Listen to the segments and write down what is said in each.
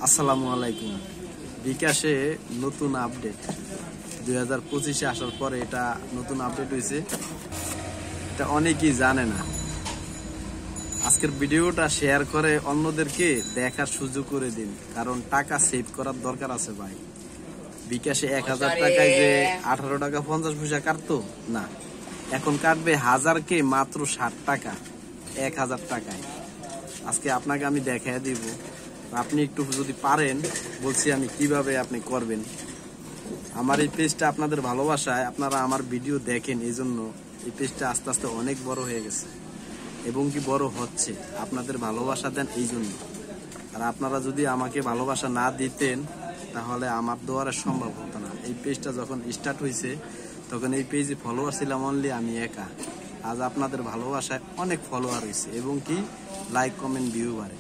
আসসালামু আলাইকুম। বিকাশে নতুন আপডেট 2025-এ আসার পরে এটা নতুন আপডেট হয়েছে, এটা অনেকেই জানে না। আজকের ভিডিওটা শেয়ার করে অন্যদেরকে দেখার সুযোগ করে দিন, কারণ টাকা সেভ করার দরকার আছে ভাই। বিকাশে 1000 টাকায় যে 18 টাকা 50 পয়সা কাটতো না, এখন কাটবে 1000কে মাত্র 60 টাকা 1000 টাকায়। আজকে আপনাকে আমি দেখাই দিব, আপনি একটু যদি পারেন বলছি আমি কিভাবে আপনি করবেন। আমার এই পেজটা আপনাদের ভালোবাসায় আপনারা আমার ভিডিও দেখেন, এই জন্য এই পেজটা আস্তে আস্তে অনেক বড় হয়ে গেছে এবং কি বড় হচ্ছে। আপনাদের ভালোবাসা দেন এই জন্য। আর আপনারা যদি আমাকে ভালোবাসা না দিতেন তাহলে আমার দোয়ারে সম্ভব হতো না। এই পেজটা যখন স্টার্ট হয়েছে তখন এই পেজে ফলোয়ার ছিলাম অনলি আমি একা। আজ আপনাদের ভালোবাসায় অনেক ফলোয়ার হয়েছে এবং কি লাইক কমেন্ট ভিউ বাড়ে।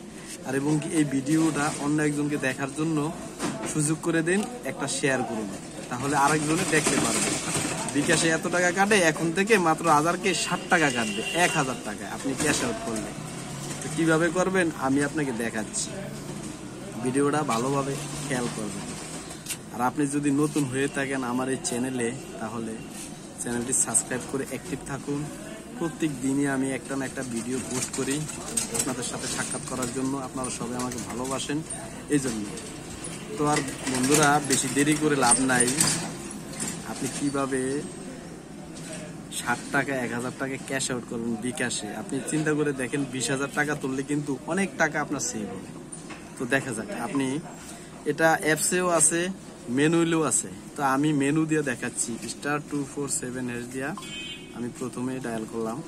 আর এবং কি এই ভিডিওটা অন্য একজনকে দেখার জন্য সুযোগ করে দিন, একটা শেয়ার করুন, তাহলে আরেকজনে দেখতে পারবে। বিকাশে এত টাকা কাটে, এখন থেকে মাত্র 1000কে 60 টাকা কাটবে 1000 টাকায় আপনি ক্যাশ আউট করলে। তো কিভাবে করবেন আমি আপনাকে দেখাচ্ছি, ভিডিওটা ভালোভাবে খেয়াল করবেন। আর আপনি যদি নতুন হয়ে থাকেন আমার এই চ্যানেলে, তাহলে চ্যানেলটি সাবস্ক্রাইব করে অ্যাক্টিভ থাকুন। প্রত্যেক দিনই আমি একটা না একটা ভিডিও পোস্ট করি আপনাদের সাথে সাক্ষাৎ করার জন্য। আপনারা সবাই আমাকে ভালোবাসেন এই জন্য। তো আর বন্ধুরা বেশি দেরি করে লাভ নাই। আপনি কিভাবে 60 টাকা 1000 টাকা ক্যাশ আউট করবেন বিকাশে, আপনি চিন্তা করে দেখেন। 20,000 টাকা তুললে কিন্তু অনেক টাকা আপনার সেভ হবে। তো দেখা যাক, আপনি এটা অ্যাপসেও আছে, মেনুলেও আছে। তো আমি মেনু দিয়ে দেখাচ্ছি। *247# দিয়া আমি প্রথমে ডায়াল করলাম।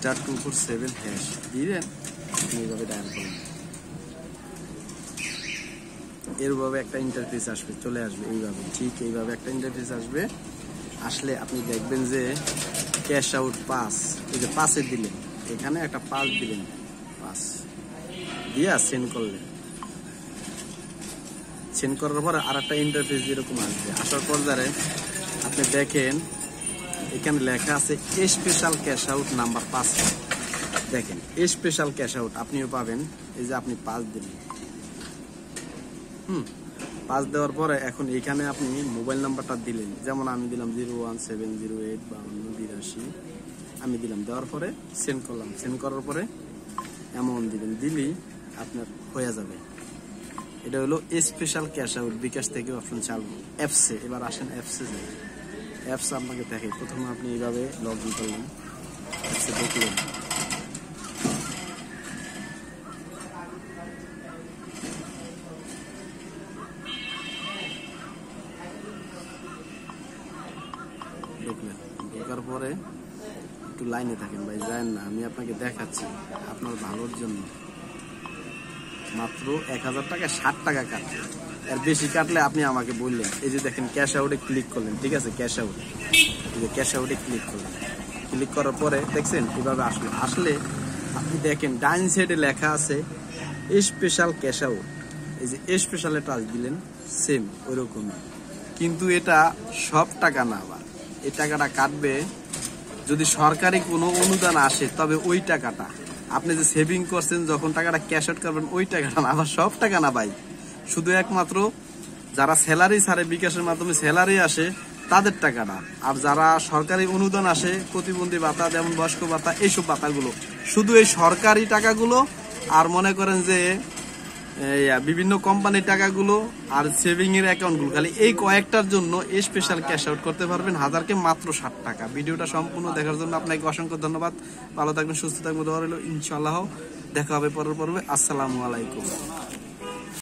*247# দিলেন, এইভাবে ডায়াল করলাম। এরভাবে একটা ইন্টারফেস আসবে, চলে আসবে এইভাবে, ঠিক এইভাবে একটা ইন্টারফেস আসবে। আসলে আপনি দেখবেন যে ক্যাশ আউট পাস, এই যে পাসে দিলেন, এখানে একটা পাস দিলেন, পাস দিয়া সেন্ড করলেন। সেন্ড করার পর আর একটা ইন্টারফেস যেরকম আসবে, আসার পর যারে আপনি দেখেন এখানে লেখা আছে স্পেশাল ক্যাশ আউট নাম্বার 5। দেখেন স্পেশাল ক্যাশ আউট আপনিও পাবেন। এই যে আপনি পাস দিলেন, পাস দেওয়ার পরে এখন এখানে আপনি মোবাইল নাম্বারটা দিলেন। যেমন আমি দিলাম 017085282, আমি দিলাম। দেওয়ার পরে সেন্ড করলাম। সেন্ড করার পরে এমন দিবেন, দিলেই আপনার হয়ে যাবে। এটা হলো স্পেশাল ক্যাশ আউট। বিকাশ থেকে অপশন চালু অ্যাপসে। এবার আসেন অ্যাপসে যাই। অ্যাপস আপনাকে দেখে, প্রথমে আপনি এইভাবে লগ ইন করলেন, অ্যাপসে দেখলেন। দেখলেন, ঢোকার পরে একটু লাইনে থাকেন ভাই, যায়েন না, আমি আপনাকে দেখাচ্ছি আপনার ভালোর জন্য। মাত্র 1000 টাকা 60 টাকা কাটবে, আর বেশি কাটলে আপনি আমাকে বললেন। এই যে দেখেন ক্যাশ আউটে ক্লিক করলেন, ঠিক আছে, ক্যাশ আউট, এই যে ক্যাশ আউটে ক্লিক করলেন। ক্লিক করার পরে দেখছেন এভাবে আসলে। আসলে আপনি দেখেন ডাইন সাইডে লেখা আছে স্পেশাল ক্যাশ আউট। এই যে স্পেশালে টাচ দিলেন, সেম ওইরকমই, কিন্তু এটা সব টাকা না। আবার এই টাকাটা কাটবে যদি সরকারি কোনো অনুদান আসে, তবে ওই টাকাটা আপনি যে সেভিং করছেন, যখন টাকাটা ক্যাশ আউট করবেন ওই টাকাটা না, আবার সব টাকা না ভাই। শুধু একমাত্র যারা স্যালারি ছাড়ে, বিকাশের মাধ্যমে স্যালারি আসে, তাদের টাকাটা। আর যারা সরকারি অনুদান আসে, প্রতিবন্ধী ভাতা, যেমন বয়স্ক ভাতা, এইসব ভাতাগুলো, শুধু এই সরকারি টাকাগুলো। আর মনে করেন যে বিভিন্ন কোম্পানির টাকাগুলো আর সেভিং এর অ্যাকাউন্টগুলো, খালি এই কয়েকটার জন্য স্পেশাল ক্যাশ আউট করতে পারবেন 1000কে মাত্র 60 টাকা। ভিডিওটা সম্পূর্ণ দেখার জন্য আপনাকে অসংখ্য ধন্যবাদ। ভালো থাকবেন, সুস্থ থাকবেন, দোয়া রইল। ইনশাআল্লাহ দেখা হবে পরের পর্বে। আসসালামু আলাইকুম।